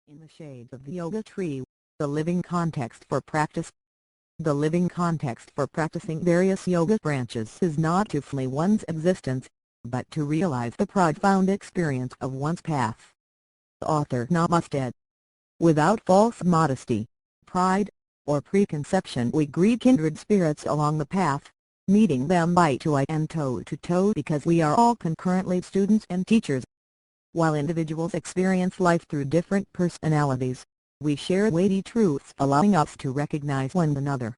In the shade of the yoga tree, the living context for practice. The living context for practicing various yoga branches is not to flee one's existence, but to realize the profound experience of one's path. Author Namaste. Without false modesty, pride, or preconception, we greet kindred spirits along the path, meeting them eye to eye and toe to toe because we are all concurrently students and teachers. While individuals experience life through different personalities, we share weighty truths allowing us to recognize one another.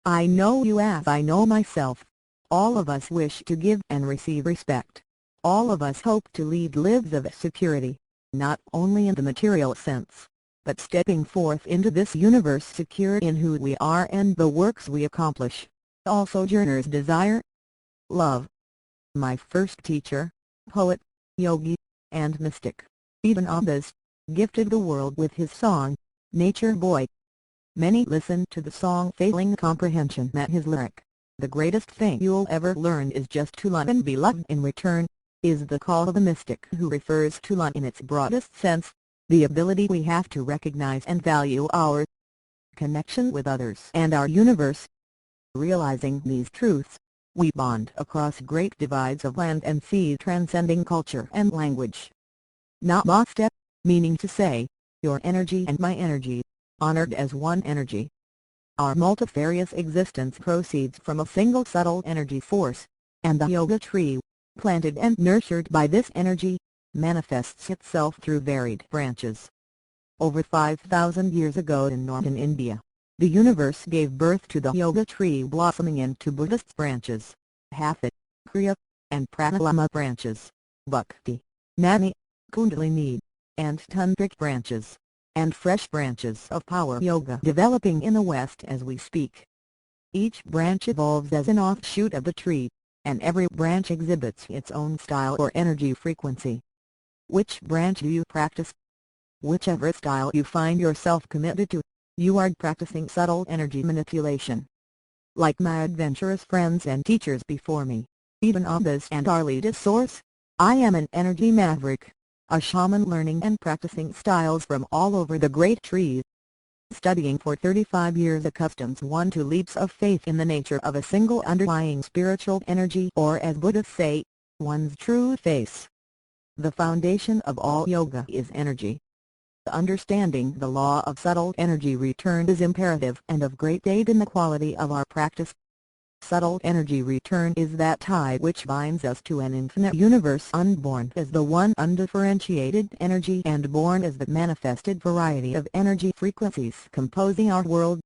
I know you as I know myself. All of us wish to give and receive respect. All of us hope to lead lives of security, not only in the material sense, but stepping forth into this universe secure in who we are and the works we accomplish. All sojourners desire love. My first teacher, poet, yogi, and mystic, Ahbez, gifted the world with his song, Nature Boy. Many listen to the song failing comprehension that his lyric, "The greatest thing you'll ever learn is just to love and be loved in return," is the call of the mystic who refers to love in its broadest sense, the ability we have to recognize and value our connection with others and our universe. Realizing these truths, we bond across great divides of land and sea, transcending culture and language. Namaste, meaning to say, your energy and my energy, honored as one energy. Our multifarious existence proceeds from a single subtle energy force, and the yoga tree, planted and nurtured by this energy, manifests itself through varied branches. Over 5,000 years ago in northern India, the universe gave birth to the yoga tree, blossoming into Buddhist branches, Hatha, Kriya, and Pranayama branches, Bhakti, Jnana, Kundalini, and Tantric branches, and fresh branches of power yoga developing in the West as we speak. Each branch evolves as an offshoot of the tree, and every branch exhibits its own style or energy frequency. Which branch do you practice? Whichever style you find yourself committed to, you are practicing subtle energy manipulation. Like my adventurous friends and teachers before me, even Ahbez and our latest source, I am an energy maverick, a shaman learning and practicing styles from all over the great tree. Studying for 35 years accustoms one to leaps of faith in the nature of a single underlying spiritual energy, or as Buddhists say, one's true face. The foundation of all yoga is energy. Understanding the law of subtle energy return is imperative and of great aid in the quality of our practice. Subtle energy return is that tie which binds us to an infinite universe, unborn as the one undifferentiated energy and born as the manifested variety of energy frequencies composing our world.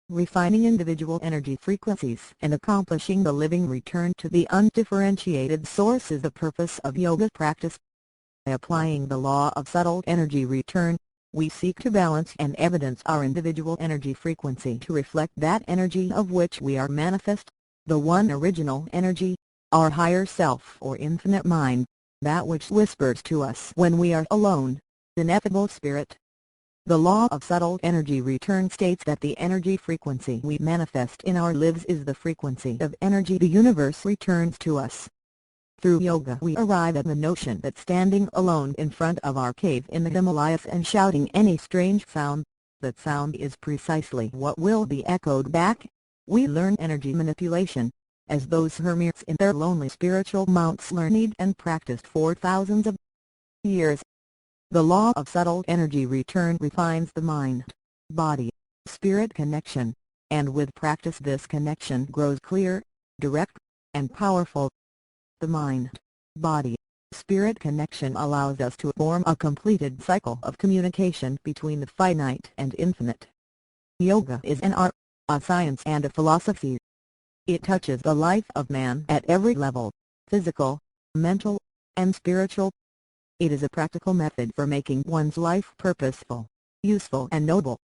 Refining individual energy frequencies and accomplishing the living return to the undifferentiated source is the purpose of yoga practice. By applying the law of subtle energy return, we seek to balance and evidence our individual energy frequency to reflect that energy of which we are manifest, the one original energy, our higher self or infinite mind, that which whispers to us when we are alone, ineffable spirit. The law of subtle energy return states that the energy frequency we manifest in our lives is the frequency of energy the universe returns to us. Through yoga we arrive at the notion that standing alone in front of our cave in the Himalayas and shouting any strange sound, that sound is precisely what will be echoed back. We learn energy manipulation, as those hermits in their lonely spiritual mounts learned and practiced for thousands of years. The law of subtle energy return refines the mind, body, spirit connection, and with practice this connection grows clear, direct, and powerful. The mind, body, spirit connection allows us to form a completed cycle of communication between the finite and infinite. Yoga is an art, a science and a philosophy. It touches the life of man at every level, physical, mental, and spiritual. It is a practical method for making one's life purposeful, useful and noble.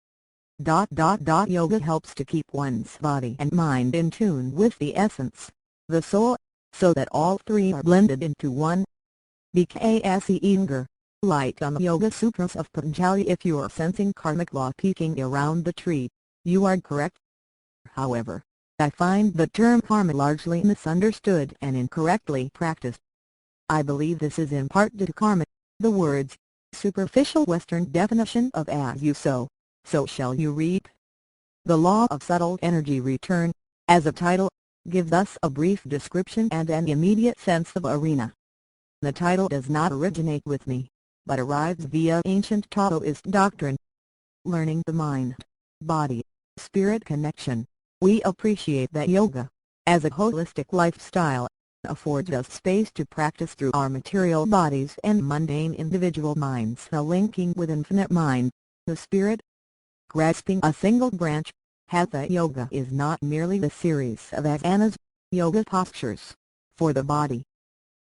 Yoga helps to keep one's body and mind in tune with the essence, the soul, so that all three are blended into one. Bkse light on the Yoga Sutras of Patanjali. If you are sensing karmic law peeking around the tree, you are correct. However, I find the term karma largely misunderstood and incorrectly practiced. I believe this is in part due to karma, the words Superficial Western definition of as you sow, so shall you reap. The law of subtle energy return, as a title, gives us a brief description and an immediate sense of arena. The title does not originate with me, but arrives via ancient Taoist doctrine. Learning the mind, body, spirit connection, we appreciate that yoga, as a holistic lifestyle, affords us space to practice through our material bodies and mundane individual minds the linking with infinite mind, the spirit. Grasping a single branch, Hatha Yoga is not merely the series of asanas, yoga postures, for the body.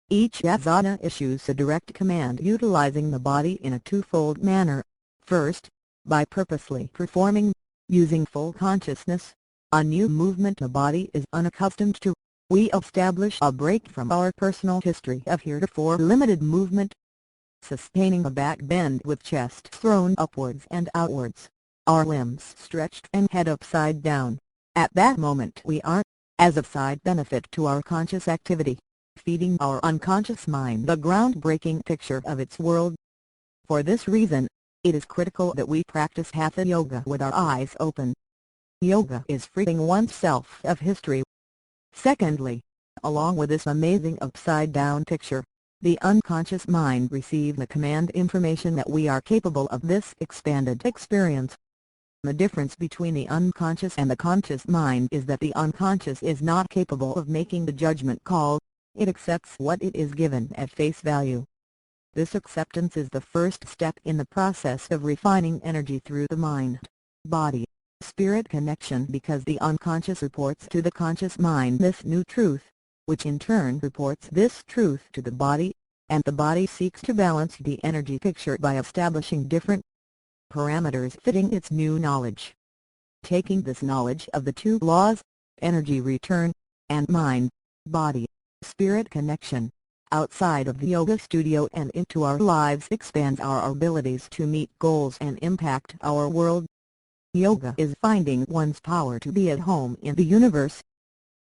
Each asana issues a direct command utilizing the body in a twofold manner. First, by purposely performing, using full consciousness, a new movement the body is unaccustomed to, we establish a break from our personal history of heretofore limited movement. Sustaining a back bend with chest thrown upwards and outwards, our limbs stretched and head upside down. At that moment we are, as a side benefit to our conscious activity, feeding our unconscious mind a groundbreaking picture of its world. For this reason, it is critical that we practice Hatha Yoga with our eyes open. Yoga is freeing oneself of history. Secondly, along with this amazing upside-down picture, the unconscious mind receives the command information that we are capable of this expanded experience. The difference between the unconscious and the conscious mind is that the unconscious is not capable of making the judgment call, it accepts what it is given at face value. This acceptance is the first step in the process of refining energy through the mind, body, spirit connection, because the unconscious reports to the conscious mind this new truth, which in turn reports this truth to the body, and the body seeks to balance the energy picture by establishing different parameters fitting its new knowledge. Taking this knowledge of the two laws, energy return, and mind, body, spirit connection, outside of the yoga studio and into our lives expands our abilities to meet goals and impact our world. Yoga is finding one's power to be at home in the universe.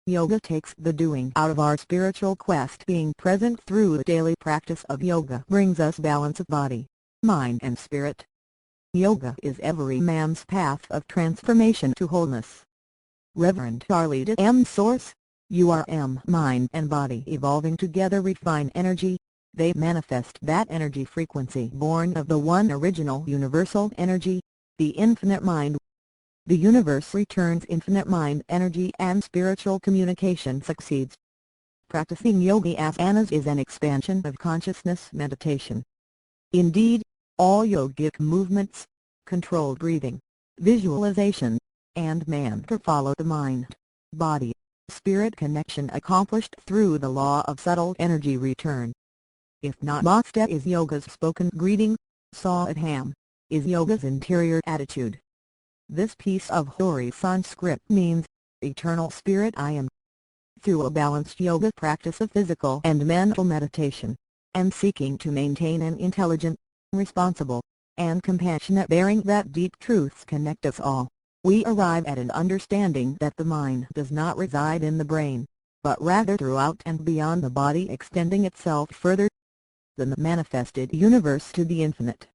Yoga takes the doing out of our spiritual quest. Being present through the daily practice of yoga brings us balance of body, mind and spirit. Yoga is every man's path of transformation to wholeness. Reverend Charlie M. Source, URM. Mind and body evolving together refine energy, they manifest that energy frequency born of the one original universal energy, the infinite mind. The universe returns infinite mind energy and spiritual communication succeeds. Practicing yogi asanas is an expansion of consciousness meditation. Indeed, all yogic movements, controlled breathing, visualization, and mantra follow the mind, body, spirit connection accomplished through the law of subtle energy return. If Namaste is yoga's spoken greeting, Sadham is yoga's interior attitude. This piece of hoary Sanskrit means, eternal spirit I am. Through a balanced yoga practice of physical and mental meditation, and seeking to maintain an intelligent, responsible, and compassionate bearing that deep truths connect us all, we arrive at an understanding that the mind does not reside in the brain, but rather throughout and beyond the body, extending itself further than the manifested universe to the infinite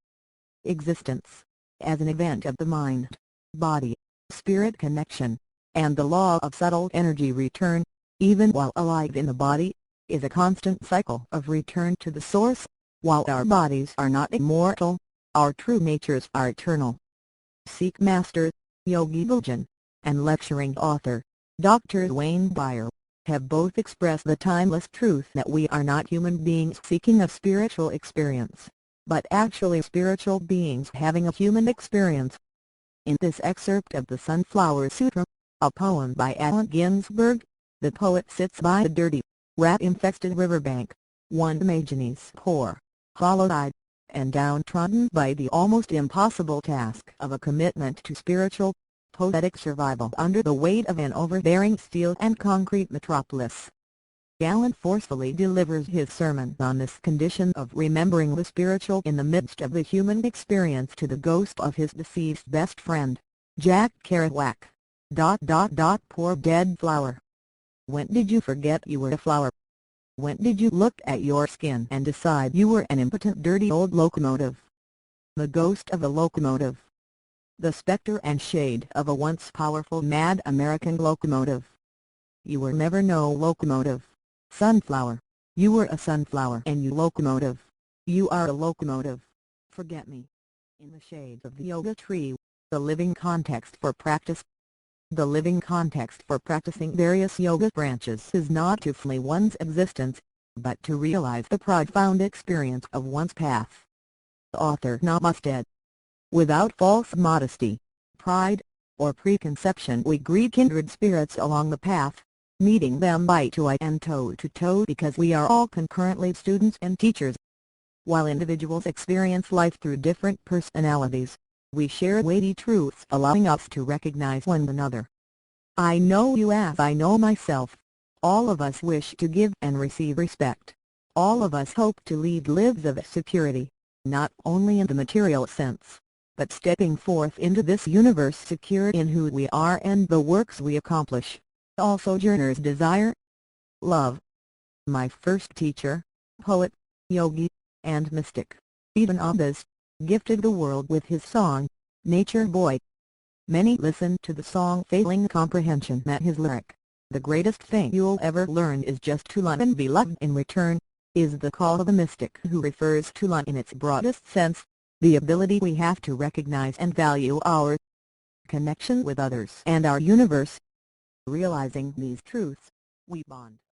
existence, as an event of the mind, body, spirit connection, and the law of subtle energy return, even while alive in the body, is a constant cycle of return to the source. While our bodies are not immortal, our true natures are eternal. Sikh master, Yogi Bhajan, and lecturing author, Dr. Wayne Dyer, have both expressed the timeless truth that we are not human beings seeking a spiritual experience, but actually spiritual beings having a human experience. In this excerpt of the Sunflower Sutra, a poem by Allen Ginsberg, the poet sits by a dirty, rat-infested riverbank, one imagines poor, hollow-eyed, and downtrodden by the almost impossible task of a commitment to spiritual, poetic survival under the weight of an overbearing steel and concrete metropolis. Allen forcefully delivers his sermon on this condition of remembering the spiritual in the midst of the human experience to the ghost of his deceased best friend, Jack Kerouac. Poor dead flower. When did you forget you were a flower? When did you look at your skin and decide you were an impotent dirty old locomotive, the ghost of a locomotive. The specter and shade of a once powerful mad American locomotive. You were never no locomotive. Sunflower. You were a sunflower and you locomotive. You are a locomotive. Forget me. In the shade of the yoga tree, the living context for practice. The living context for practicing various yoga branches is not to flee one's existence, but to realize the profound experience of one's path. Author Namaste. Without false modesty, pride, or preconception we greet kindred spirits along the path, meeting them eye to eye and toe to toe because we are all concurrently students and teachers. While individuals experience life through different personalities, we share weighty truths allowing us to recognize one another. I know you as I know myself. All of us wish to give and receive respect. All of us hope to lead lives of security, not only in the material sense, but stepping forth into this universe secure in who we are and the works we accomplish. All sojourners desire love. My first teacher, poet, yogi, and mystic, Ahbez, gifted the world with his song, Nature Boy. Many listen to the song failing comprehension that his lyric, "The greatest thing you'll ever learn is just to love and be loved in return," is the call of the mystic who refers to love in its broadest sense, the ability we have to recognize and value our connection with others and our universe. Realizing these truths, we bond.